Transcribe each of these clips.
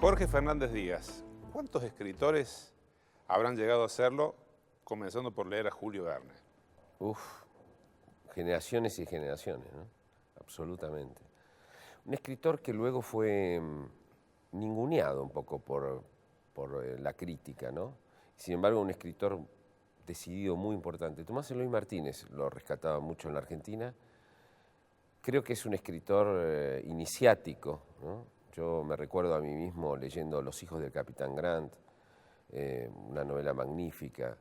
Jorge Fernández Díaz, ¿cuántos escritores habrán llegado a serlo, comenzando por leer a Julio Verne? Uf, generaciones y generaciones, ¿no? Absolutamente. Un escritor que luego fue ninguneado un poco por la crítica, ¿no? Sin embargo, un escritor decidido muy importante. Tomás Eloy Martínez lo rescataba mucho en la Argentina. Creo que es un escritor iniciático, ¿no? Yo me recuerdo a mí mismo leyendo Los hijos del Capitán Grant, una novela magnífica,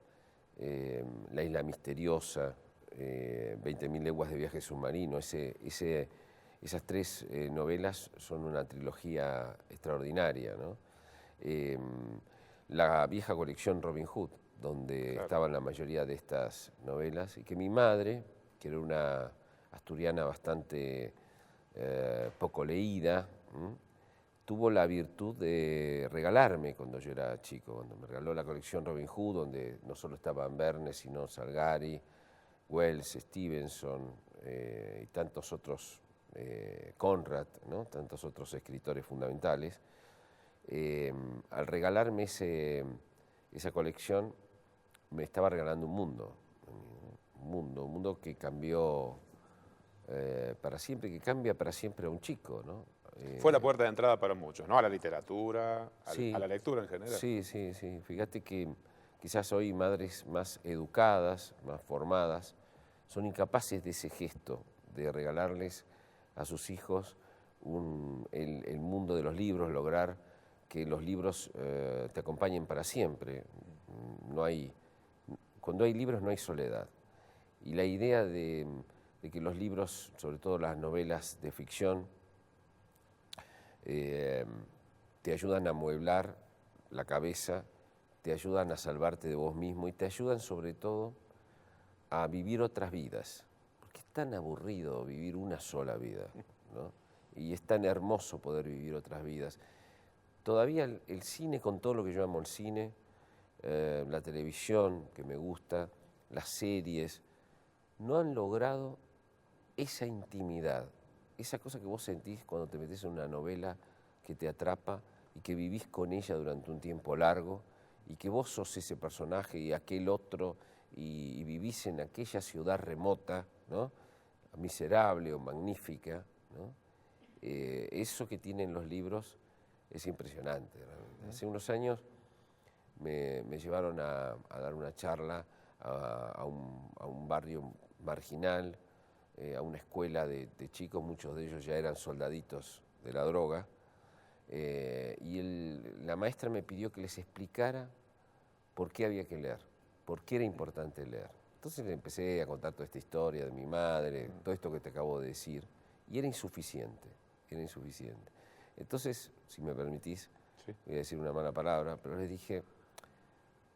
La isla misteriosa, 20.000 leguas de viaje submarino. Esas tres novelas son una trilogía extraordinaria, ¿no? La vieja colección Robin Hood, donde estaban la mayoría de estas novelas, y que mi madre, que era una asturiana bastante poco leída, tuvo la virtud de regalarme cuando yo era chico, cuando me regaló la colección Robin Hood, donde no solo estaban Verne, sino Salgari, Wells, Stevenson y tantos otros, Conrad, ¿no? Tantos otros escritores fundamentales. Al regalarme esa colección, me estaba regalando un mundo que cambió para siempre, que cambia para siempre a un chico, ¿no? Fue la puerta de entrada para muchos, ¿no? A la literatura, Sí, a la lectura en general. sí. Fíjate que quizás hoy madres más educadas, más formadas, son incapaces de ese gesto, de regalarles a sus hijos el mundo de los libros, lograr que los libros te acompañen para siempre. Cuando hay libros no hay soledad. Y la idea de que los libros, sobre todo las novelas de ficción, te ayudan a amueblar la cabeza, te ayudan a salvarte de vos mismo y te ayudan sobre todo a vivir otras vidas. Porque es tan aburrido vivir una sola vida, ¿no? Y es tan hermoso poder vivir otras vidas. Todavía el cine, con todo lo que yo amo el cine, la televisión, que me gusta, las series, no han logrado esa intimidad, esa cosa que vos sentís cuando te metés en una novela que te atrapa y que vivís con ella durante un tiempo largo y que vos sos ese personaje y aquel otro y vivís en aquella ciudad remota, ¿no? Miserable o magnífica, ¿no? Eso que tienen los libros es impresionante, realmente. Hace unos años me llevaron a dar una charla a un barrio marginal, a una escuela de chicos, muchos de ellos ya eran soldaditos de la droga, y la maestra me pidió que les explicara por qué había que leer, por qué era importante leer. Entonces le empecé a contar toda esta historia de mi madre, todo esto que te acabo de decir, y era insuficiente. Entonces, si me permitís, sí, voy a decir una mala palabra, pero les dije,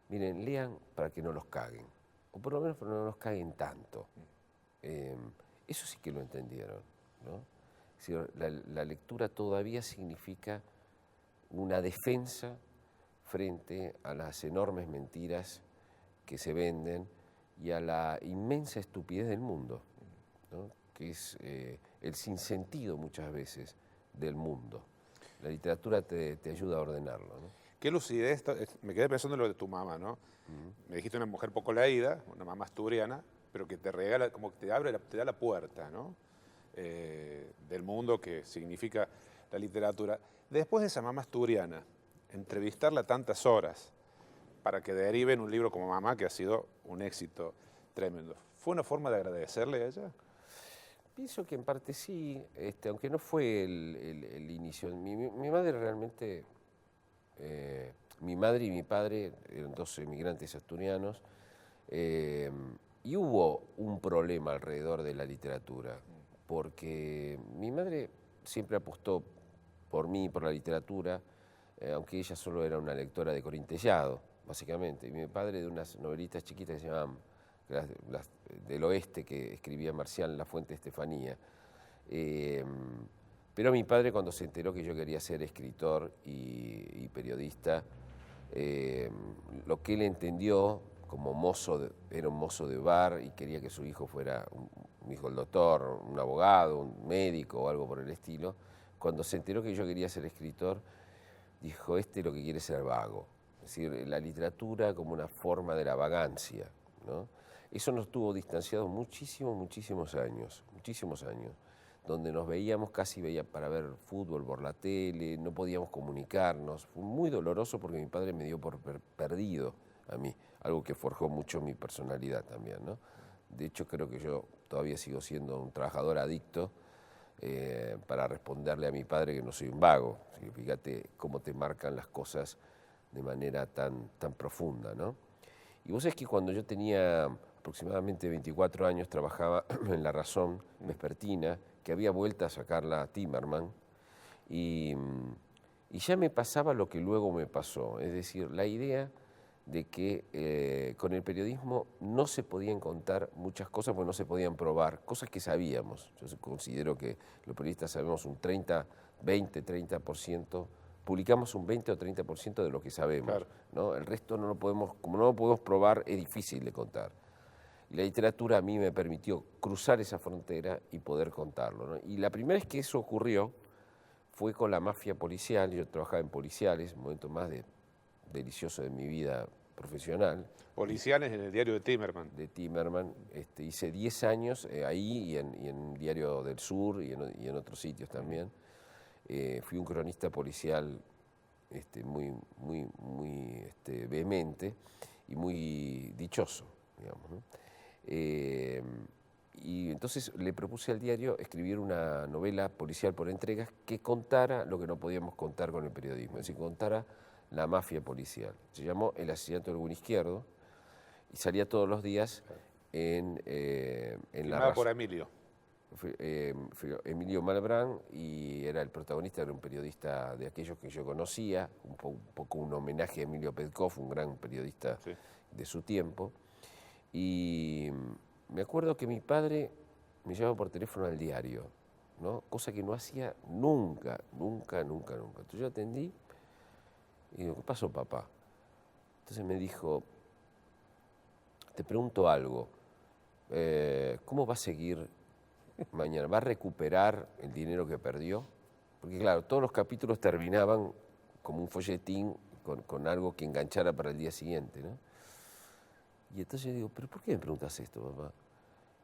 miren, lean para que no los caguen, o por lo menos para que no los caguen tanto. Eso sí que lo entendieron, ¿no? Es decir, la lectura todavía significa una defensa frente a las enormes mentiras que se venden y a la inmensa estupidez del mundo, ¿no? Que es el sinsentido muchas veces del mundo. La literatura te ayuda a ordenarlo, ¿no? Qué lucidez, me quedé pensando en lo de tu mamá, ¿no? Me dijiste una mujer poco leída, una mamá asturiana, pero que te regala, como que te da la puerta, ¿no? Del mundo que significa la literatura. Después de esa mamá asturiana, entrevistarla tantas horas para que derive en un libro como Mamá, que ha sido un éxito tremendo, ¿fue una forma de agradecerle a ella? Pienso que en parte sí, aunque no fue el inicio. Mi madre realmente, mi madre y mi padre eran dos emigrantes asturianos, y hubo un problema alrededor de la literatura, porque mi madre siempre apostó por mí y por la literatura, aunque ella solo era una lectora de Corintellado, básicamente, y mi padre de unas novelitas chiquitas que se llamaban las del oeste, que escribía Marcial La Fuente Estefanía. Pero mi padre, cuando se enteró que yo quería ser escritor y periodista, lo que él entendió como era un mozo de bar y quería que su hijo fuera un hijo del doctor, un abogado, un médico o algo por el estilo. Cuando se enteró que yo quería ser escritor, dijo, este lo que quiere es ser vago. Es decir, la literatura como una forma de la vagancia, ¿no? Eso nos tuvo distanciados muchísimos años, donde nos veíamos casi para ver fútbol por la tele, no podíamos comunicarnos. Fue muy doloroso porque mi padre me dio por perdido a mí, algo que forjó mucho mi personalidad también, ¿no? De hecho, creo que yo todavía sigo siendo un trabajador adicto para responderle a mi padre que no soy un vago. Así que fíjate cómo te marcan las cosas de manera tan profunda, ¿no? Y vos sabés que cuando yo tenía aproximadamente 24 años trabajaba en La Razón vespertina, que había vuelto a sacarla a Timerman, y ya me pasaba lo que luego me pasó, es decir, la idea de que con el periodismo no se podían contar muchas cosas porque no se podían probar, cosas que sabíamos. Yo considero que los periodistas sabemos un 30% publicamos un 20 o 30% de lo que sabemos, Claro. ¿no? El resto no lo podemos, como no lo podemos probar, es difícil de contar. Y la literatura a mí me permitió cruzar esa frontera y poder contarlo, ¿no? Y la primera vez que eso ocurrió fue con la mafia policial. Yo trabajaba en policiales, un momento más delicioso de mi vida profesional. Policiales en el diario de Timerman. De Timerman. Hice 10 años ahí y en Diario del Sur y en otros sitios también. Fui un cronista policial muy vehemente y muy dichoso, digamos, ¿no? Y entonces le propuse al diario escribir una novela policial por entregas que contara lo que no podíamos contar con el periodismo, es decir, contara la mafia policial. Se llamó El asesinato del buen izquierdo y salía todos los días en La Razón. Por Emilio. Fue Emilio Malbrán y era el protagonista, era un periodista de aquellos que yo conocía, un poco un homenaje a Emilio Petkov, un gran periodista de su tiempo. Y me acuerdo que mi padre me llamaba por teléfono al diario, ¿no? Cosa que no hacía nunca. Entonces yo atendí y digo, ¿qué pasó, papá? Entonces me dijo, te pregunto algo, ¿cómo va a seguir mañana? ¿Va a recuperar el dinero que perdió? Porque claro, todos los capítulos terminaban como un folletín con algo que enganchara para el día siguiente, ¿no? Y entonces yo digo, ¿pero por qué me preguntas esto, papá?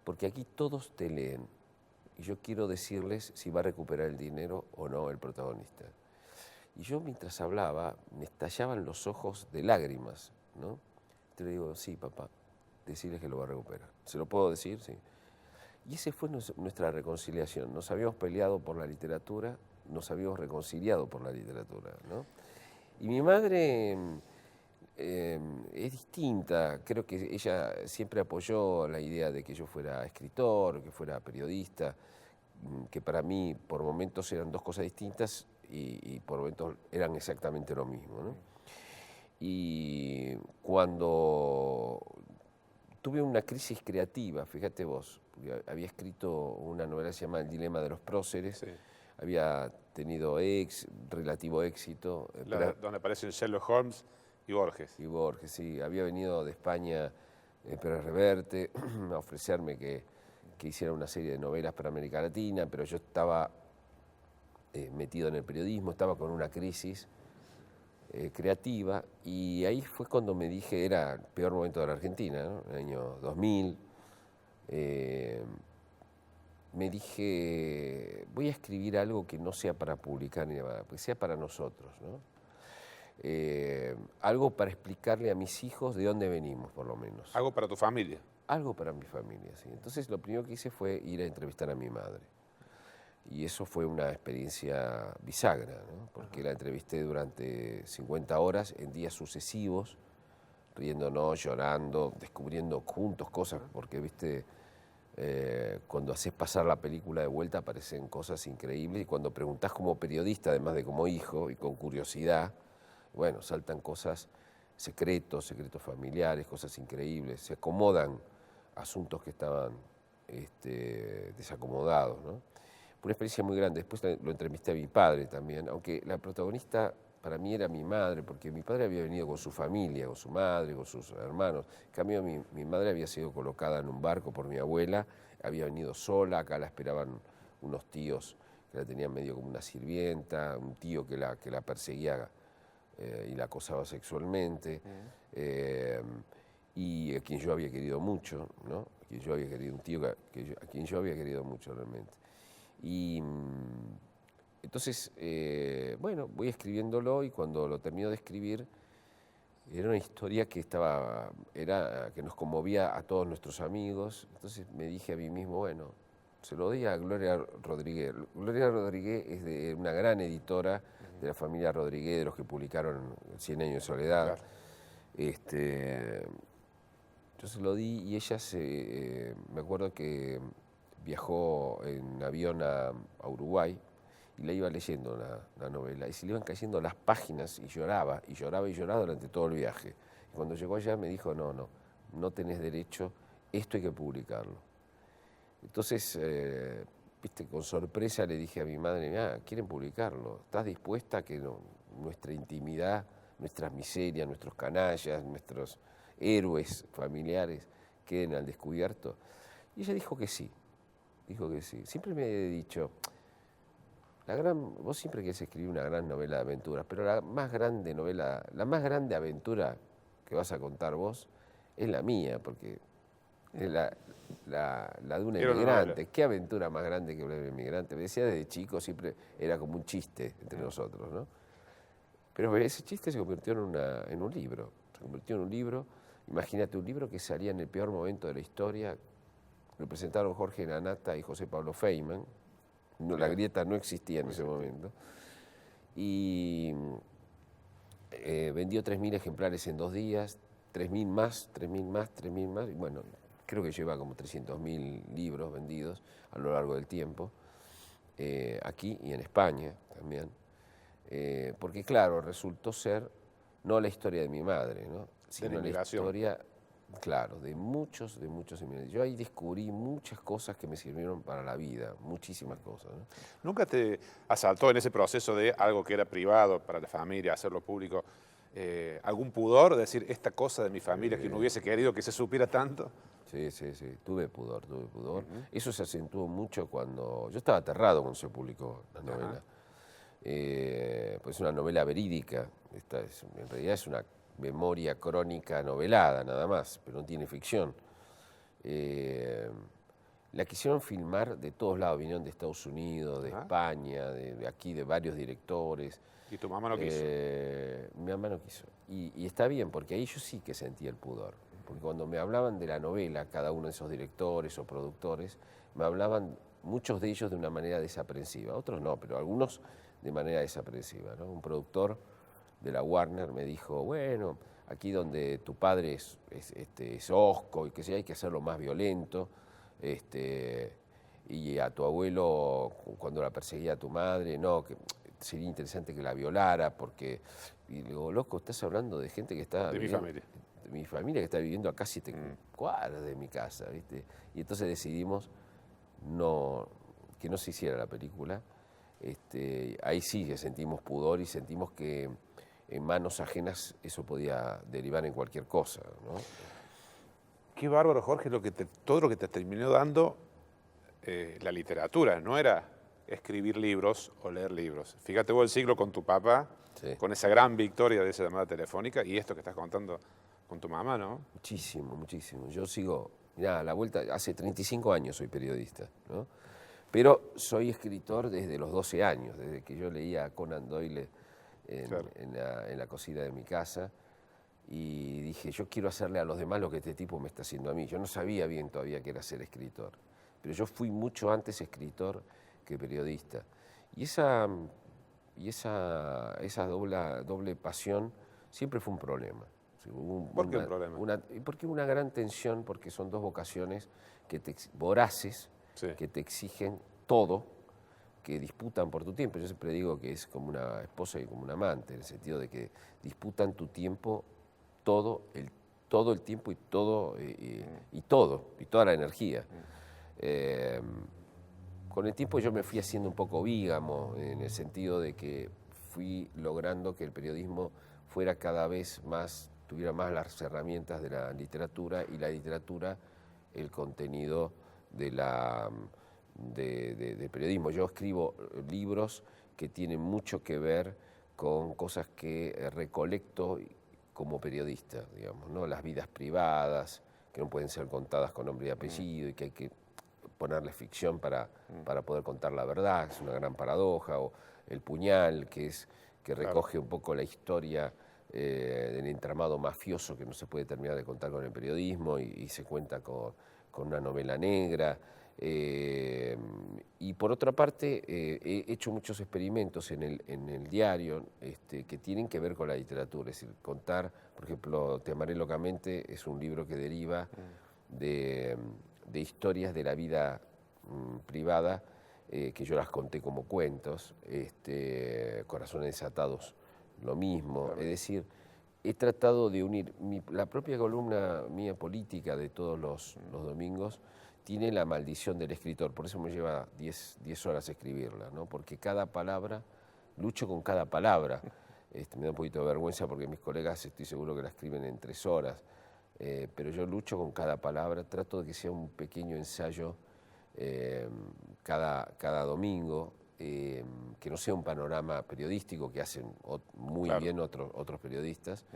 Porque aquí todos te leen y yo quiero decirles si va a recuperar el dinero o no el protagonista. Y yo mientras hablaba me estallaban los ojos de lágrimas, ¿no? Te le digo, sí, papá, decirles que lo va a recuperar. ¿Se lo puedo decir? Sí. Y esa fue nuestra reconciliación. Nos habíamos peleado por la literatura, nos habíamos reconciliado por la literatura, ¿no? Y mi madre es distinta. Creo que ella siempre apoyó la idea de que yo fuera escritor, que fuera periodista, que para mí por momentos eran dos cosas distintas y por momentos eran exactamente lo mismo, ¿no? Y cuando tuve una crisis creativa, fíjate vos, había escrito una novela que se llama El dilema de los próceres, había tenido relativo éxito. Donde aparecen Sherlock Holmes y Borges. Y Borges, sí. Había venido de España Pérez Reverte a ofrecerme que hiciera una serie de novelas para América Latina, pero yo estaba metido en el periodismo, estaba con una crisis creativa, y ahí fue cuando me dije, era el peor momento de la Argentina, ¿no? El año 2000, me dije, voy a escribir algo que no sea para publicar ni nada, que sea para nosotros, ¿no? Algo para explicarle a mis hijos de dónde venimos, por lo menos. Algo para tu familia. Algo para mi familia, sí. Entonces lo primero que hice fue ir a entrevistar a mi madre. Y eso fue una experiencia bisagra, ¿no? Porque la entrevisté durante 50 horas en días sucesivos, riéndonos, llorando, descubriendo juntos cosas, porque, viste, cuando haces pasar la película de vuelta aparecen cosas increíbles, y cuando preguntás como periodista, además de como hijo, y con curiosidad, bueno, saltan cosas, secretos familiares, cosas increíbles, se acomodan asuntos que estaban desacomodados, ¿no? Fue una experiencia muy grande. Después lo entrevisté a mi padre también, aunque la protagonista para mí era mi madre, porque mi padre había venido con su familia, con su madre, con sus hermanos. En cambio, mi madre había sido colocada en un barco por mi abuela, había venido sola, acá la esperaban unos tíos que la tenían medio como una sirvienta, un tío que la perseguía y la acosaba sexualmente, y a quien yo había querido mucho, ¿no? A quien yo había querido, un tío a quien yo había querido mucho realmente. Y entonces, bueno, voy escribiéndolo y cuando lo termino de escribir, era una historia que que nos conmovía a todos nuestros amigos. Entonces me dije a mí mismo, bueno, se lo doy a Gloria Rodríguez. Gloria Rodríguez es de una gran editora de la familia Rodríguez, de los que publicaron 100 años de soledad. Claro. Yo se lo di y ella me acuerdo que viajó en avión a Uruguay y la iba leyendo la novela y se le iban cayendo las páginas y lloraba y lloraba y lloraba durante todo el viaje. Y cuando llegó allá me dijo, no tenés derecho, esto hay que publicarlo. Entonces, viste, con sorpresa le dije a mi madre, mira, quieren publicarlo, ¿estás dispuesta a que nuestra intimidad, nuestras miserias, nuestros canallas, nuestros héroes familiares queden al descubierto? Y ella dijo que sí. Siempre me he dicho, vos siempre querés escribir una gran novela de aventuras, pero la más grande aventura que vas a contar vos es la mía, porque es la de un emigrante. ¿Qué aventura más grande que una de un emigrante? Me decía desde chico, siempre era como un chiste entre nosotros, ¿no? Pero ese chiste se convirtió en un libro. Se convirtió en un libro. Imagínate, un libro que salía en el peor momento de la historia. Lo presentaron Jorge Lanata y José Pablo Feynman. La grieta no existía en ese momento. Y vendió 3.000 ejemplares en 2 días, 3.000 más, 3.000 más, 3.000 más. Y bueno, creo que lleva como 300.000 libros vendidos a lo largo del tiempo, aquí y en España también. Porque claro, resultó ser no la historia de mi madre, ¿no? Sino la historia, claro, de muchos inmigrantes. Yo ahí descubrí muchas cosas que me sirvieron para la vida, muchísimas cosas, ¿no? ¿Nunca te asaltó en ese proceso de algo que era privado para la familia, hacerlo público, algún pudor de decir esta cosa de mi familia que no hubiese querido que se supiera tanto? Sí, tuve pudor. Eso se acentuó mucho cuando yo estaba aterrado cuando se publicó la novela. Pues es una novela verídica, en realidad es una memoria crónica novelada nada más, pero no tiene ficción. La quisieron filmar de todos lados, vinieron de Estados Unidos, de España, de aquí, de varios directores. ¿Y tu mamá no quiso? Mi mamá no quiso. Y está bien, porque ahí yo sí que sentí el pudor. Porque cuando me hablaban de la novela, cada uno de esos directores o productores, me hablaban muchos de ellos de una manera desaprensiva, otros no, pero algunos de manera desaprensiva, ¿no? Un productor de la Warner me dijo, bueno, aquí donde tu padre es hosco y que sea, hay que hacerlo más violento, y a tu abuelo, cuando la perseguía a tu madre, no, que sería interesante que la violara, porque, y le digo, loco, estás hablando de gente que está... De mi familia. De mi familia que está viviendo a casi 7 cuadras de mi casa, ¿viste? Y entonces decidimos que no se hiciera la película. Ahí sí que sentimos pudor y sentimos que en manos ajenas eso podía derivar en cualquier cosa, ¿no? Qué bárbaro, Jorge, todo lo que te terminó dando la literatura. No era escribir libros o leer libros. Fíjate vos el siglo con tu papá, Sí. con esa gran victoria de esa llamada telefónica y esto que estás contando con tu mamá, ¿no? Muchísimo. Yo sigo, mirá, a la vuelta, hace 35 años soy periodista, ¿no? Pero soy escritor desde los 12 años, desde que yo leía a Conan Doyle Claro. en la cocina de mi casa, y dije, yo quiero hacerle a los demás lo que este tipo me está haciendo a mí. Yo no sabía bien todavía qué era ser escritor, pero yo fui mucho antes escritor que periodista. Y esa doble pasión siempre fue un problema. ¿Por qué un problema? Porque una gran tensión, porque son dos vocaciones voraces, Sí. que te exigen todo, que disputan por tu tiempo. Yo siempre digo que es como una esposa y como un amante, en el sentido de que disputan tu tiempo todo el tiempo y toda la energía. Con el tiempo yo me fui haciendo un poco vígamo, en el sentido de que fui logrando que el periodismo fuera cada vez más, tuviera más las herramientas de la literatura y la literatura el contenido de periodismo. Yo escribo libros que tienen mucho que ver con cosas que recolecto como periodista, digamos, ¿no? Las vidas privadas, que no pueden ser contadas con nombre y apellido y que hay que ponerle ficción para poder contar la verdad, es una gran paradoja, o El puñal, que recoge un poco la historia del entramado mafioso que no se puede terminar de contar con el periodismo y se cuenta con una novela negra. Y por otra parte, he hecho muchos experimentos en el diario que tienen que ver con la literatura, es decir, contar, por ejemplo, Te amaré locamente es un libro que deriva de historias de la vida privada, que yo las conté como cuentos, Corazones desatados, lo mismo, es decir, he tratado de unir la propia columna mía política de todos los domingos, tiene la maldición del escritor, por eso me lleva 10 horas escribirla, ¿no? Porque cada palabra, lucho con cada palabra. Me da un poquito de vergüenza porque mis colegas estoy seguro que la escriben en 3 horas, pero yo lucho con cada palabra, trato de que sea un pequeño ensayo cada domingo, que no sea un panorama periodístico que hacen muy bien otros periodistas,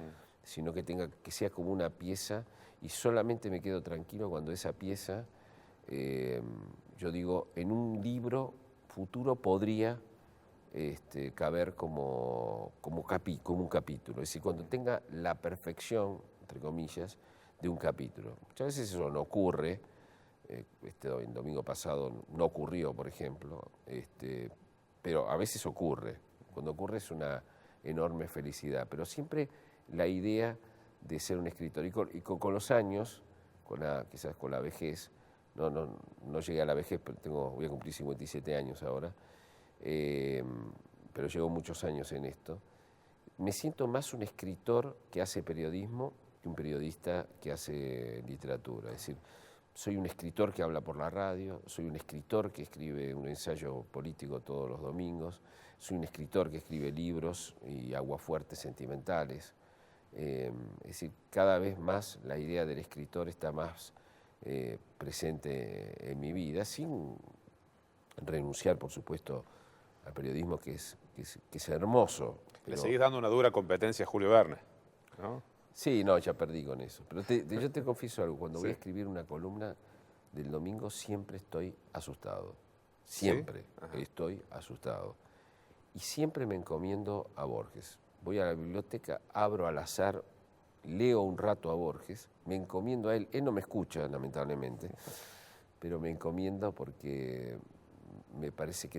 sino que sea como una pieza, y solamente me quedo tranquilo cuando esa pieza, yo digo, en un libro futuro podría caber como un capítulo, es decir, cuando tenga la perfección, entre comillas, de un capítulo. Muchas veces eso no ocurre. El domingo pasado no ocurrió, por ejemplo, pero a veces ocurre. Cuando ocurre es una enorme felicidad, pero siempre la idea de ser un escritor. Y con los años, quizás con la vejez, no llegué a la vejez, pero voy a cumplir 57 años ahora, pero llevo muchos años en esto. Me siento más un escritor que hace periodismo que un periodista que hace literatura. Es decir, soy un escritor que habla por la radio, soy un escritor que escribe un ensayo político todos los domingos, soy un escritor que escribe libros y aguafuertes sentimentales. Es decir, cada vez más la idea del escritor está más presente en mi vida, sin renunciar, por supuesto, al periodismo que es hermoso. Le seguís dando una dura competencia a Julio Verne, ¿no? Sí, no, ya perdí con eso. Pero yo te confieso algo, cuando voy a escribir una columna del domingo siempre estoy asustado. Siempre estoy asustado. Y siempre me encomiendo a Borges. Voy a la biblioteca, abro al azar, leo un rato a Borges, me encomiendo a él. Él no me escucha, lamentablemente, pero me encomiendo porque me parece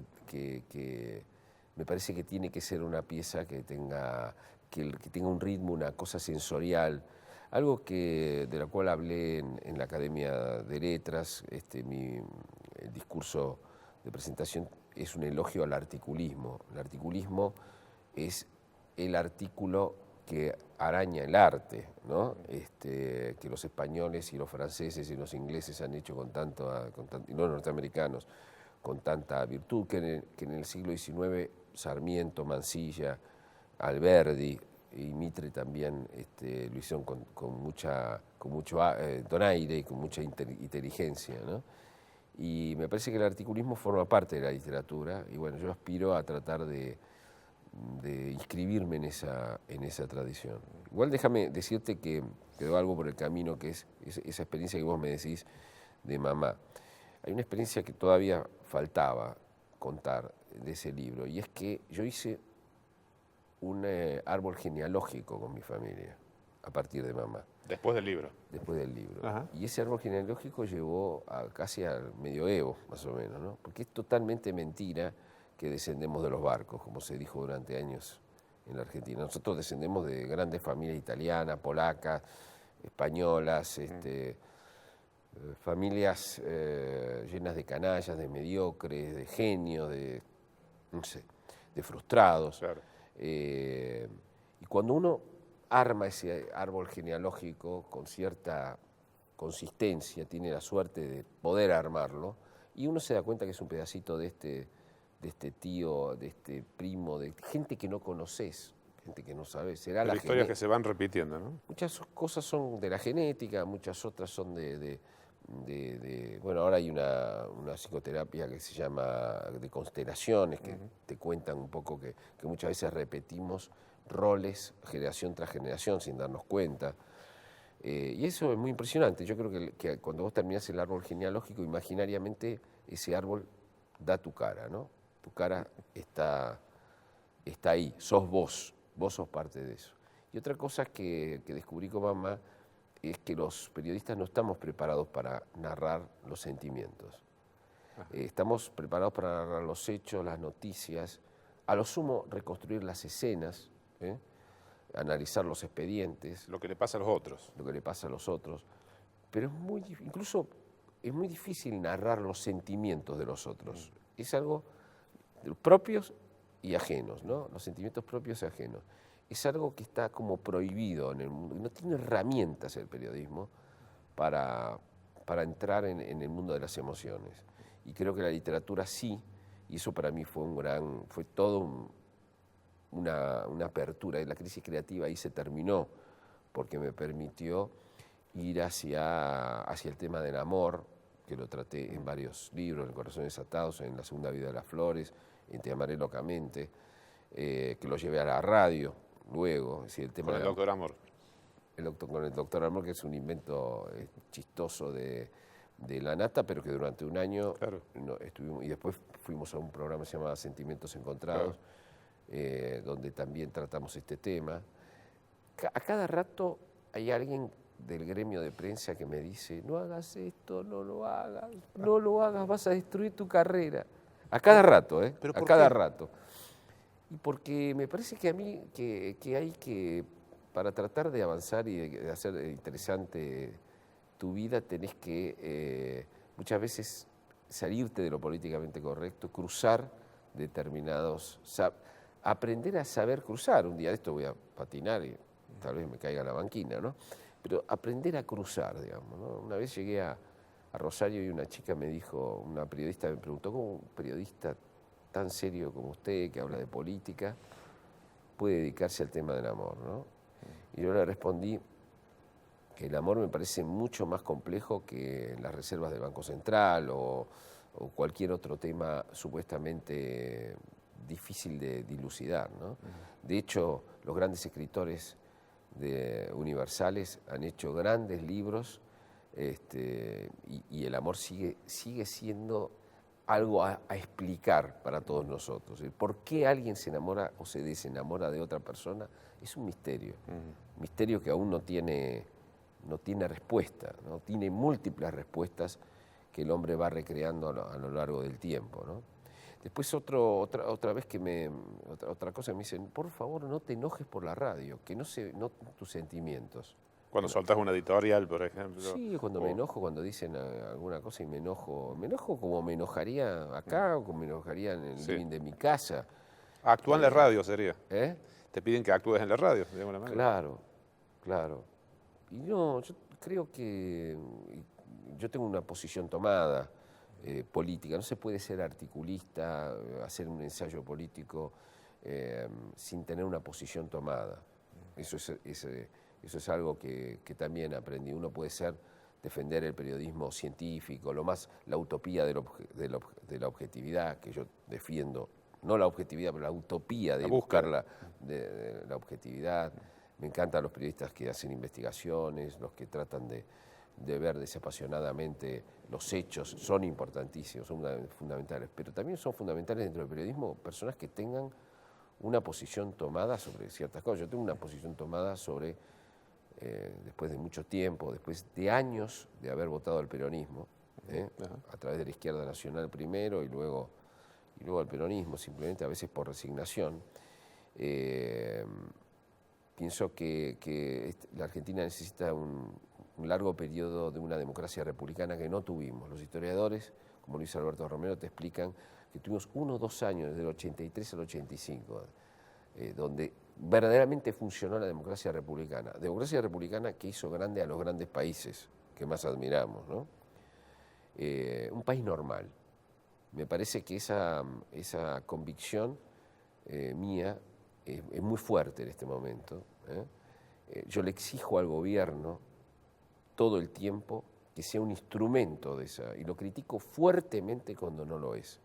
me parece que tiene que ser una pieza que tenga un ritmo, una cosa sensorial, algo de la cual hablé en la Academia de Letras. El discurso de presentación es un elogio al articulismo. El articulismo es el artículo que araña el arte, ¿no? Que los españoles y los franceses y los ingleses han hecho y los norteamericanos, con tanta virtud, que en el siglo XIX Sarmiento, Mansilla, Alberdi y Mitre también lo hicieron con mucho donaire y con mucha inteligencia, ¿no? Y me parece que el articulismo forma parte de la literatura, y bueno, yo aspiro a tratar de inscribirme en esa tradición. Igual déjame decirte que quedó algo por el camino, que es esa experiencia que vos me decís de mamá. Hay una experiencia que todavía faltaba contar de ese libro, y es que yo hice un árbol genealógico con mi familia, a partir de mamá. Después del libro. Después del libro. Ajá. Y ese árbol genealógico llevó casi al medioevo, más o menos, ¿no? Porque es totalmente mentira que descendemos de los barcos, como se dijo durante años en la Argentina. Nosotros descendemos de grandes familias italianas, polacas, españolas, familias llenas de canallas, de mediocres, de genios, de frustrados. Claro. Y cuando uno arma ese árbol genealógico con cierta consistencia, tiene la suerte de poder armarlo, y uno se da cuenta que es un pedacito de este tío, de este primo, de gente que no conoces, gente que no sabes. Será la historias que se van repitiendo, ¿no? Muchas cosas son de la genética, muchas otras son de bueno, ahora hay una psicoterapia que se llama de constelaciones, que te cuentan un poco que muchas veces repetimos roles generación tras generación sin darnos cuenta. Y eso es muy impresionante. Yo creo que cuando vos terminás el árbol genealógico, imaginariamente ese árbol da tu cara, ¿no? Tu cara está ahí, sos vos sos parte de eso. Y otra cosa que descubrí con mamá es que los periodistas no estamos preparados para narrar los sentimientos. Estamos preparados para narrar los hechos, las noticias, a lo sumo reconstruir las escenas, analizar los expedientes. Lo que le pasa a los otros. Lo que le pasa a los otros. Pero incluso es muy difícil narrar los sentimientos de los otros. Es algo de los propios y ajenos, ¿no? Los sentimientos propios y ajenos. Es algo que está como prohibido en el mundo. No tiene herramientas el periodismo para entrar en el mundo de las emociones. Y creo que la literatura sí, y eso para mí fue todo una apertura. La crisis creativa ahí se terminó, porque me permitió ir hacia el tema del amor, que lo traté en varios libros, en Corazones Desatados, en La Segunda Vida de las Flores, en Te Amaré Locamente, que lo llevé a la radio luego. Es decir, el tema Con el doctor Amor. Con el doctor Amor, que es un invento chistoso de la nata, pero que durante un año estuvimos, y después fuimos a un programa que se llamaba Sentimientos Encontrados, donde también tratamos este tema. A cada rato hay alguien del gremio de prensa que me dice: no hagas esto, no lo hagas, vas a destruir tu carrera. A cada rato, ¿Pero a por cada qué? rato. Y porque me parece que a mí que hay que, para tratar de avanzar y de hacer interesante tu vida, tenés que muchas veces salirte de lo políticamente correcto, cruzar determinados, aprender a saber cruzar. Un día de esto voy a patinar y tal vez me caiga la banquina, ¿no? Pero aprender a cruzar, digamos, ¿no? Una vez llegué a Rosario y una chica me dijo, una periodista me preguntó: ¿cómo un periodista tan serio como usted, que habla de política, puede dedicarse al tema del amor, ¿no? Y yo le respondí que el amor me parece mucho más complejo que las reservas del Banco Central o cualquier otro tema supuestamente difícil de dilucidar, ¿no? De hecho, los grandes escritores universales han hecho grandes libros, y el amor sigue siendo algo a explicar para todos nosotros. ¿Por qué alguien se enamora o se desenamora de otra persona? Es un misterio. Un misterio que aún no tiene respuesta, ¿no? Tiene múltiples respuestas que el hombre va recreando a lo largo del tiempo, ¿no? Después otra vez otra cosa que me dicen: por favor, no te enojes por la radio, que no tus sentimientos. Cuando soltas una editorial, por ejemplo. Sí, cuando me enojo, cuando dicen alguna cosa y me enojo como me enojaría acá o como me enojaría en el living de mi casa. Actúa en la radio, sería. ¿Eh? Te piden que actúes en la radio, de alguna manera. Claro. Y no, yo creo que yo tengo una posición tomada política. No se puede ser articulista, hacer un ensayo político sin tener una posición tomada. Eso es algo que también aprendí. Uno puede defender el periodismo científico, la utopía de la objetividad, que yo defiendo. No la objetividad, pero la utopía de buscar la objetividad. Me encantan los periodistas que hacen investigaciones, los que tratan de ver desapasionadamente los hechos. Son importantísimos, son fundamentales. Pero también son fundamentales dentro del periodismo personas que tengan una posición tomada sobre ciertas cosas. Yo tengo una posición tomada sobre, después de mucho tiempo, después de años de haber votado al peronismo, a través de la izquierda nacional primero y luego al peronismo, simplemente a veces por resignación. Pienso que la Argentina necesita un largo periodo de una democracia republicana que no tuvimos. Los historiadores, como Luis Alberto Romero, te explican que tuvimos 1 o 2 años, desde el 83 al 85, donde verdaderamente funcionó la democracia republicana. Democracia republicana que hizo grande a los grandes países que más admiramos, ¿no? Un país normal. Me parece que esa convicción mía es muy fuerte en este momento. Yo le exijo al gobierno todo el tiempo que sea un instrumento de esa, y lo critico fuertemente cuando no lo es,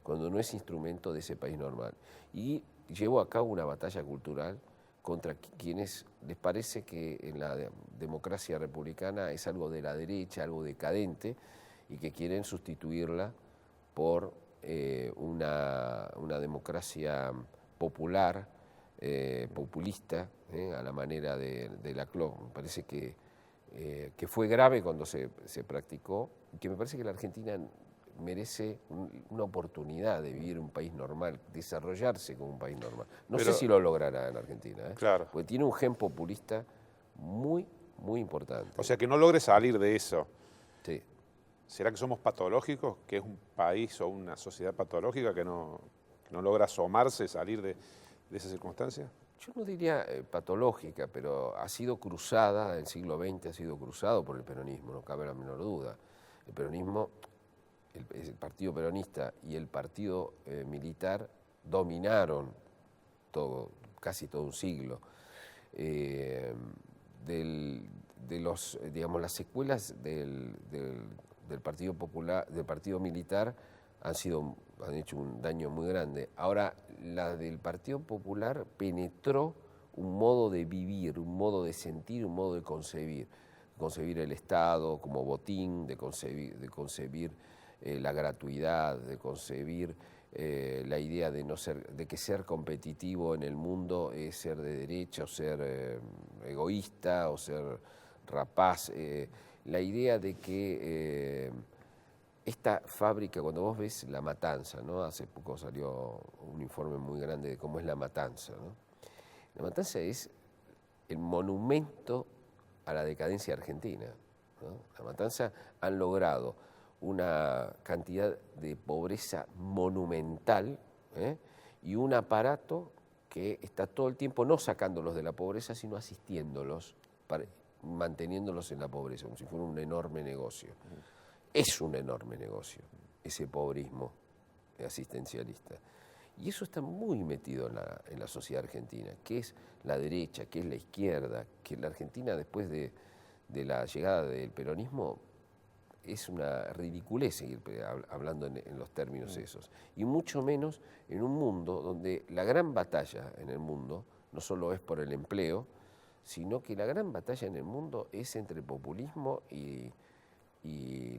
cuando no es instrumento de ese país normal. Y llevo a cabo una batalla cultural contra quienes les parece que en la democracia republicana es algo de la derecha, algo decadente, y que quieren sustituirla por una democracia popular, populista, a la manera de Laclau. Me parece que fue grave cuando se practicó, y que me parece que la Argentina merece una oportunidad de vivir un país normal, desarrollarse como un país normal. No sé si lo logrará en Argentina, claro. porque tiene un gen populista muy, muy importante. O sea, que no logre salir de eso. Sí. ¿Será que somos patológicos? ¿Que es un país o una sociedad patológica que no logra asomarse, salir de esa circunstancia? Yo no diría patológica, pero ha sido cruzada, el siglo XX ha sido cruzado por el peronismo, no cabe la menor duda. El peronismo, el partido peronista y el partido militar dominaron casi todo un siglo. Digamos, las secuelas del Partido Popular, del Partido Militar, han hecho un daño muy grande. Ahora, la del Partido Popular penetró un modo de vivir, un modo de sentir, un modo de concebir el Estado como botín, de concebir la gratuidad, de concebir la idea de que ser competitivo en el mundo es ser de derecha o ser egoísta o ser rapaz. La idea de que esta fábrica, cuando vos ves La Matanza, ¿no? Hace poco salió un informe muy grande de cómo es La Matanza, ¿no? La Matanza es el monumento a la decadencia argentina, ¿no? La Matanza han logrado una cantidad de pobreza monumental, y un aparato que está todo el tiempo no sacándolos de la pobreza, sino asistiéndolos, manteniéndolos en la pobreza, como si fuera un enorme negocio. Es un enorme negocio, ese pobrismo asistencialista. Y eso está muy metido en la sociedad argentina, que es la derecha, que es la izquierda, que la Argentina después de la llegada del peronismo es una ridiculez seguir hablando en los términos esos. Y mucho menos en un mundo donde la gran batalla en el mundo no solo es por el empleo, sino que la gran batalla en el mundo es entre el populismo y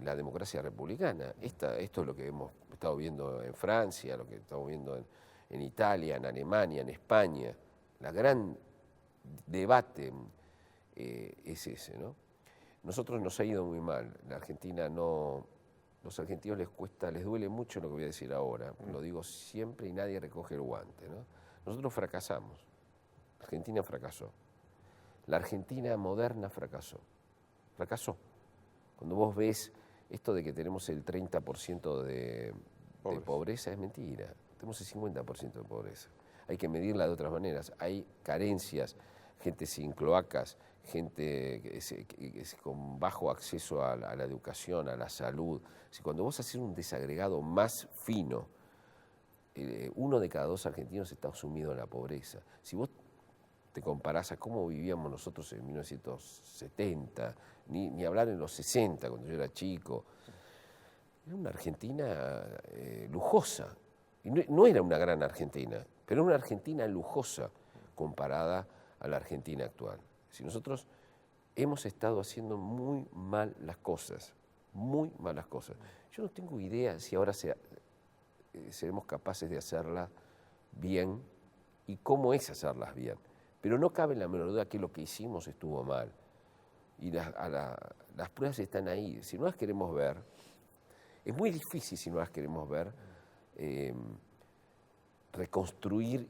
la democracia republicana. Esto es lo que hemos estado viendo en Francia, lo que estamos viendo en Italia, en Alemania, en España. La gran debate es ese, ¿no? Nosotros nos ha ido muy mal. La Argentina no... Los argentinos les duele mucho lo que voy a decir ahora. Lo digo siempre y nadie recoge el guante, ¿no? Nosotros fracasamos. La Argentina fracasó. La Argentina moderna fracasó. Fracasó. Cuando vos ves esto de que tenemos el 30% de pobreza, es mentira. Tenemos el 50% de pobreza. Hay que medirla de otras maneras. Hay carencias, gente sin cloacas, gente con bajo acceso a la educación, a la salud. Cuando vos haces un desagregado más fino, 1 de cada 2 argentinos está sumido en la pobreza. Si vos te comparás a cómo vivíamos nosotros en 1970, ni hablar en los 60, cuando yo era chico, era una Argentina lujosa. Y no era una gran Argentina, pero era una Argentina lujosa comparada a la Argentina actual. Si nosotros hemos estado haciendo muy mal las cosas, muy malas cosas. Yo no tengo idea si ahora seremos capaces de hacerlas bien y cómo es hacerlas bien. Pero no cabe la menor duda que lo que hicimos estuvo mal. Y las pruebas están ahí. Si no las queremos ver, es muy difícil si no las queremos ver, reconstruir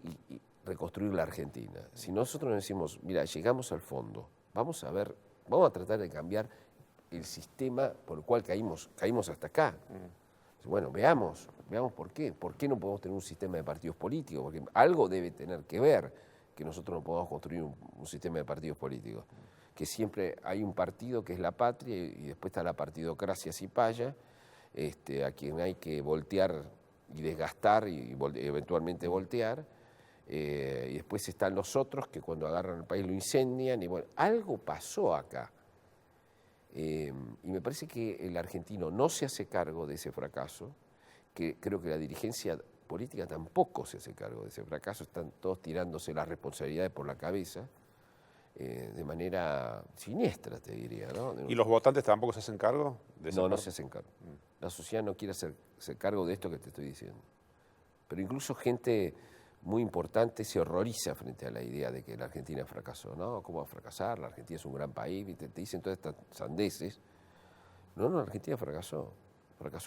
la Argentina. Si nosotros nos decimos, mira, llegamos al fondo, vamos a tratar de cambiar el sistema por el cual caímos hasta acá. Bueno, veamos por qué. ¿Por qué no podemos tener un sistema de partidos políticos? Porque algo debe tener que ver que nosotros no podamos construir un sistema de partidos políticos. Que siempre hay un partido que es la patria y después está la partidocracia cipaya, a quien hay que voltear y desgastar y eventualmente voltear. Y después están los otros que cuando agarran el país lo incendian. Y bueno, algo pasó acá. Y me parece que el argentino no se hace cargo de ese fracaso, que creo que la dirigencia política tampoco se hace cargo de ese fracaso, están todos tirándose las responsabilidades por la cabeza, de manera siniestra, te diría, ¿no? ¿Y los votantes tampoco se hacen cargo de esa No, no parte? se hacen cargo. La sociedad no quiere hacerse cargo de esto que te estoy diciendo. Pero incluso gente muy importante se horroriza frente a la idea de que la Argentina fracasó, ¿no? ¿Cómo va a fracasar? La Argentina es un gran país, y te dicen todas estas sandeces. No, la Argentina fracasó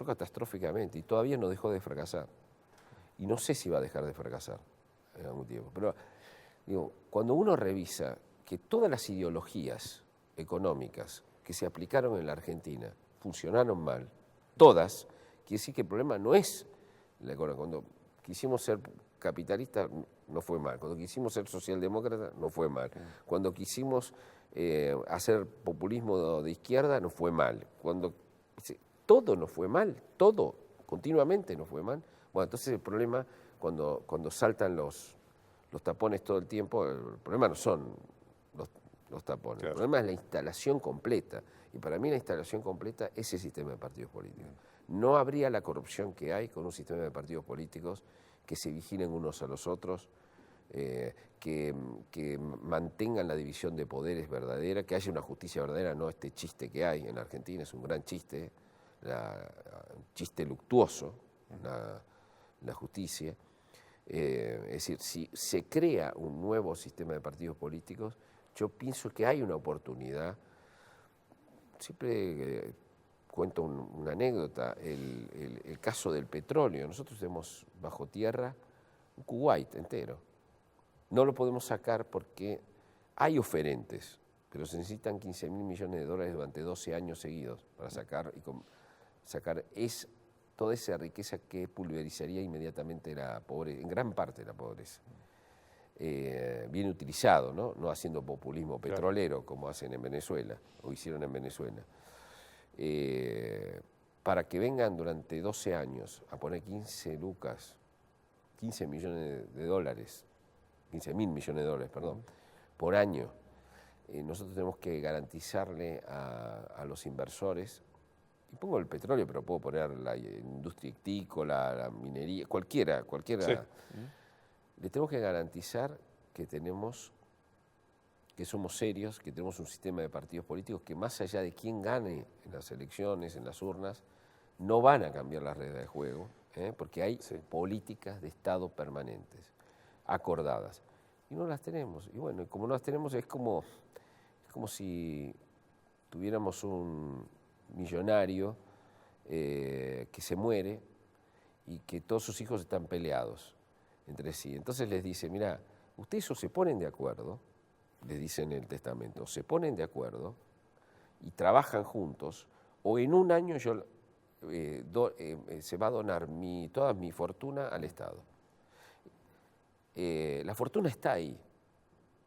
catastróficamente y todavía no dejó de fracasar. Y no sé si va a dejar de fracasar en algún tiempo. Pero, digo, cuando uno revisa que todas las ideologías económicas que se aplicaron en la Argentina funcionaron mal, todas, quiere decir que el problema no es la economía. Cuando quisimos ser capitalistas no fue mal, cuando quisimos ser socialdemócratas no fue mal, cuando quisimos hacer populismo de izquierda no fue mal, todo no fue mal, todo, continuamente no fue mal. Bueno, entonces el problema, cuando saltan los tapones todo el tiempo, el problema no son los tapones, claro. El problema es la instalación completa. Y para mí la instalación completa es el sistema de partidos políticos. No habría la corrupción que hay con un sistema de partidos políticos que se vigilen unos a los otros, que mantengan la división de poderes verdadera, que haya una justicia verdadera, no este chiste que hay en la Argentina, es un gran chiste, un chiste luctuoso, la justicia. Es decir, si se crea un nuevo sistema de partidos políticos, yo pienso que hay una oportunidad. Siempre cuento una anécdota, el caso del petróleo. Nosotros tenemos bajo tierra un Kuwait entero. No lo podemos sacar porque hay oferentes, pero se necesitan 15.000 millones de dólares durante 12 años seguidos para sacar toda esa riqueza que pulverizaría inmediatamente la pobreza, en gran parte la pobreza. Bien utilizado, ¿no? Haciendo populismo petrolero, claro, como hacen en Venezuela, o hicieron en Venezuela. Para que vengan durante 12 años a poner 15 millones de dólares, 15.000 millones de dólares, perdón, por año, nosotros tenemos que garantizarle a los inversores, y pongo el petróleo, pero puedo poner la industria ictícola, la minería, cualquiera. Sí. Le tenemos que garantizar que somos serios, que tenemos un sistema de partidos políticos que más allá de quién gane en las elecciones, en las urnas, no van a cambiar las reglas de juego, porque hay políticas de Estado permanentes, acordadas. Y no las tenemos. Y bueno, como no las tenemos, es como si tuviéramos un millonario que se muere y que todos sus hijos están peleados entre sí. Entonces les dice, mira, ustedes o se ponen de acuerdo, les dice en el testamento, o se ponen de acuerdo y trabajan juntos, o en un año se va a donar toda mi fortuna al Estado. La fortuna está ahí.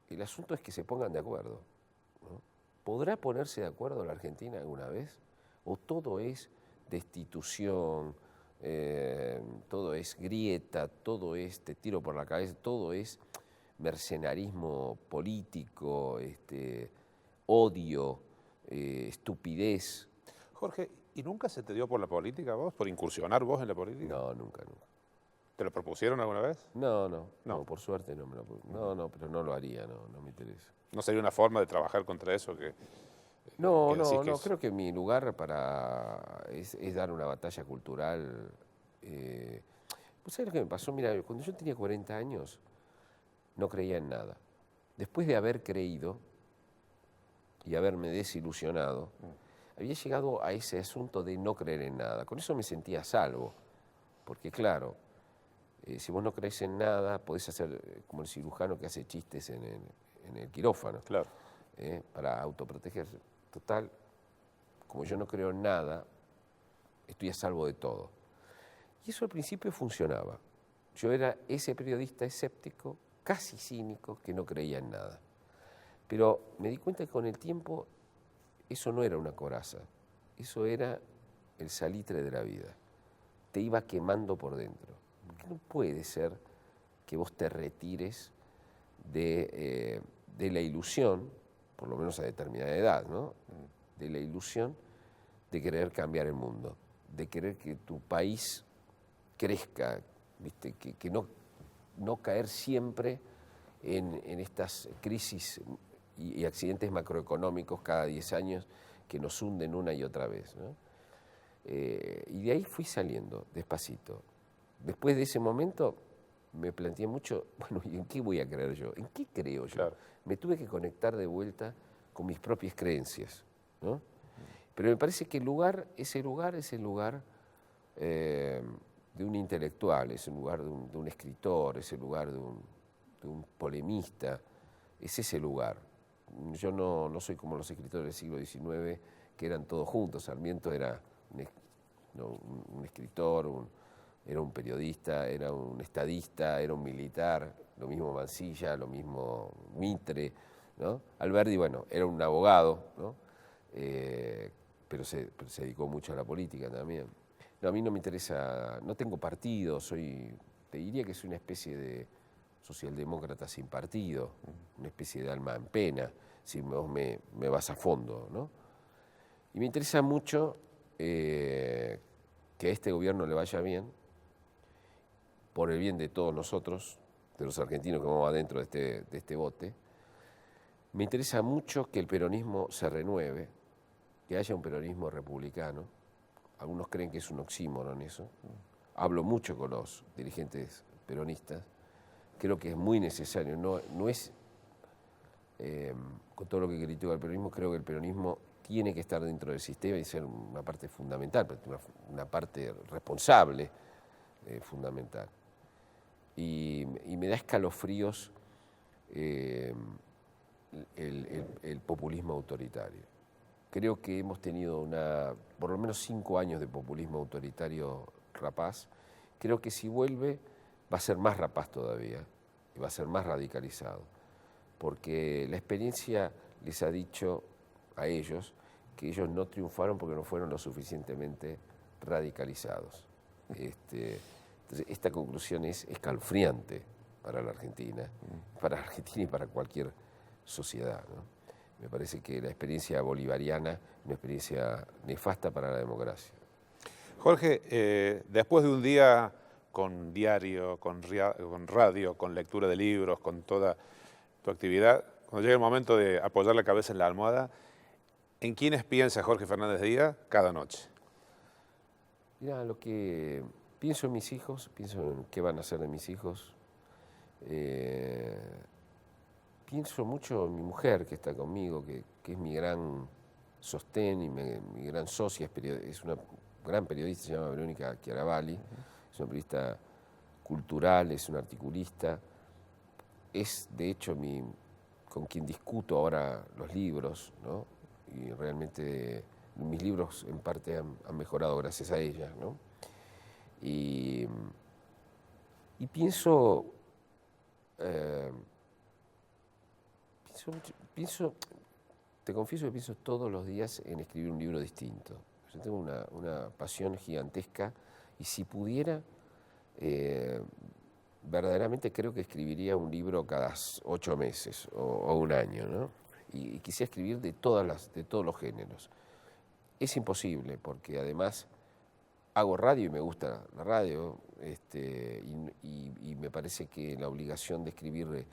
El asunto es que se pongan de acuerdo, ¿no? ¿Podrá ponerse de acuerdo la Argentina alguna vez? ¿O todo es destitución, todo es grieta, todo es te tiro por la cabeza, todo es mercenarismo político, odio, estupidez? Jorge, ¿y nunca se te dio por la política vos, por incursionar vos en la política? No, nunca. ¿Te lo propusieron alguna vez? No, por suerte no me lo propusieron. No, pero no lo haría, no me interesa. ¿No sería una forma de trabajar contra eso? No, creo que mi lugar es dar una batalla cultural. ¿Vos sabés lo que me pasó? Mira, cuando yo tenía 40 años, no creía en nada. Después de haber creído y haberme desilusionado, había llegado a ese asunto de no creer en nada. Con eso me sentía a salvo, porque claro, si vos no crees en nada, podés hacer como el cirujano que hace chistes en el quirófano, claro, para autoprotegerse. Total, como yo no creo en nada, estoy a salvo de todo. Y eso al principio funcionaba. Yo era ese periodista escéptico, casi cínico, que no creía en nada. Pero me di cuenta que con el tiempo eso no era una coraza, eso era el salitre de la vida. Te iba quemando por dentro. Porque no puede ser que vos te retires de la ilusión, por lo menos a determinada edad, ¿no? de la ilusión de querer cambiar el mundo, de querer que tu país crezca, ¿viste? Que no caer siempre en estas crisis y accidentes macroeconómicos cada 10 años que nos hunden una y otra vez, ¿no? Y de ahí fui saliendo, despacito. Después de ese momento me planteé mucho, bueno, ¿y en qué voy a creer yo? ¿En qué creo yo? Claro. Me tuve que conectar de vuelta con mis propias creencias, ¿no? Pero me parece que ese lugar es el lugar de un intelectual, es el lugar de un escritor, es el lugar de un polemista, es ese lugar. Yo no soy como los escritores del siglo XIX, que eran todos juntos. Sarmiento era un escritor, era un periodista, era un estadista, era un militar, lo mismo Mansilla, lo mismo Mitre, ¿no? Alberdi, bueno, era un abogado, ¿no? Pero se dedicó mucho a la política también. No, a mí no me interesa, no tengo partido, te diría que soy una especie de socialdemócrata sin partido, una especie de alma en pena, si vos me vas a fondo, ¿no? Y me interesa mucho que a este gobierno le vaya bien, por el bien de todos nosotros, de los argentinos que vamos adentro de este bote. Me interesa mucho que el peronismo se renueve, que haya un peronismo republicano. Algunos creen que es un oxímoron eso. Hablo mucho con los dirigentes peronistas. Creo que es muy necesario. No es, con todo lo que critico al peronismo, creo que el peronismo tiene que estar dentro del sistema y ser una parte fundamental, una parte responsable, fundamental. Y me da escalofríos el populismo autoritario. Creo que hemos tenido por lo menos 5 años de populismo autoritario rapaz. Creo que si vuelve va a ser más rapaz todavía y va a ser más radicalizado, porque la experiencia les ha dicho a ellos que ellos no triunfaron porque no fueron lo suficientemente radicalizados. Entonces, esta conclusión es escalofriante para la Argentina y para cualquier sociedad, ¿no? Me parece que la experiencia bolivariana es una experiencia nefasta para la democracia. Jorge, después de un día con diario, con radio, con lectura de libros, con toda tu actividad, cuando llega el momento de apoyar la cabeza en la almohada, ¿en quiénes piensa Jorge Fernández Díaz cada noche? Mira, lo que pienso en mis hijos, pienso en qué van a hacer de mis hijos. Pienso mucho en mi mujer que está conmigo, que es mi gran sostén y mi gran socia, es una gran periodista, se llama Verónica Chiaravalli, es una periodista cultural, es una articulista, es de hecho con quien discuto ahora los libros, ¿no? Y realmente mis libros en parte han mejorado gracias a ella, ¿no? Y pienso, te confieso que pienso todos los días en escribir un libro distinto. Yo tengo una pasión gigantesca y si pudiera, verdaderamente creo que escribiría un libro cada 8 meses o un año, ¿no? Y quisiera escribir de todos los géneros. Es imposible porque además hago radio y me gusta la radio, y me parece que la obligación de escribir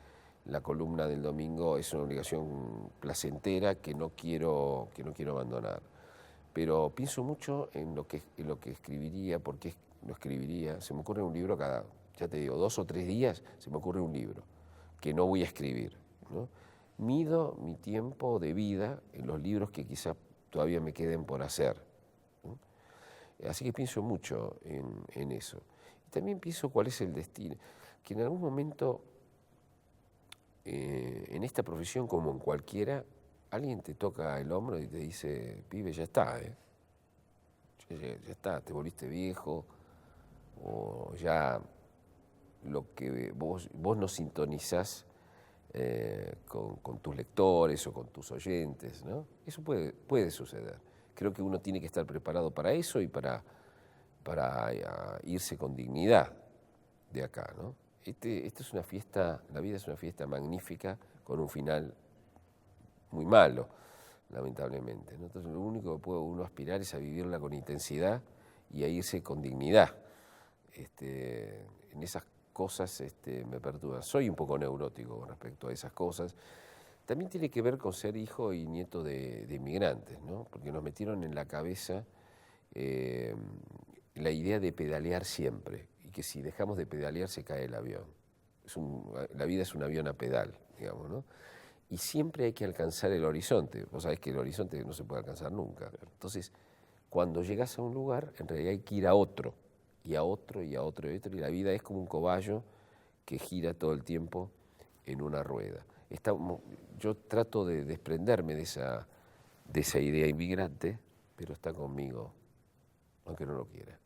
la columna del domingo es una obligación placentera que no quiero abandonar. Pero pienso mucho en lo que escribiría, por qué lo escribiría. Se me ocurre un libro cada, ya te digo, 2 o 3 días se me ocurre un libro que no voy a escribir, ¿no? Mido mi tiempo de vida en los libros que quizás todavía me queden por hacer, ¿no? Así que pienso mucho en eso. Y también pienso cuál es el destino, que en algún momento en esta profesión como en cualquiera, alguien te toca el hombro y te dice, pibe, ya está, ya está, te volviste viejo, o ya lo que vos no sintonizás con tus lectores o con tus oyentes, ¿no? Eso puede suceder. Creo que uno tiene que estar preparado para eso y para irse con dignidad de acá, ¿no? Esta es una fiesta, la vida es una fiesta magnífica con un final muy malo, lamentablemente, ¿no? Entonces lo único que puede uno aspirar es a vivirla con intensidad y a irse con dignidad. En esas cosas me perturban. Soy un poco neurótico con respecto a esas cosas. También tiene que ver con ser hijo y nieto de inmigrantes, ¿no? Porque nos metieron en la cabeza la idea de pedalear siempre, y que si dejamos de pedalear se cae el avión. La vida es un avión a pedal, digamos, ¿no? Y siempre hay que alcanzar el horizonte. Vos sabés que el horizonte no se puede alcanzar nunca. Entonces, cuando llegas a un lugar, en realidad hay que ir a otro, y a otro, y a otro, y a otro, y la vida es como un cobayo que gira todo el tiempo en una rueda. Yo trato de desprenderme de esa idea inmigrante, pero está conmigo, aunque no lo quiera.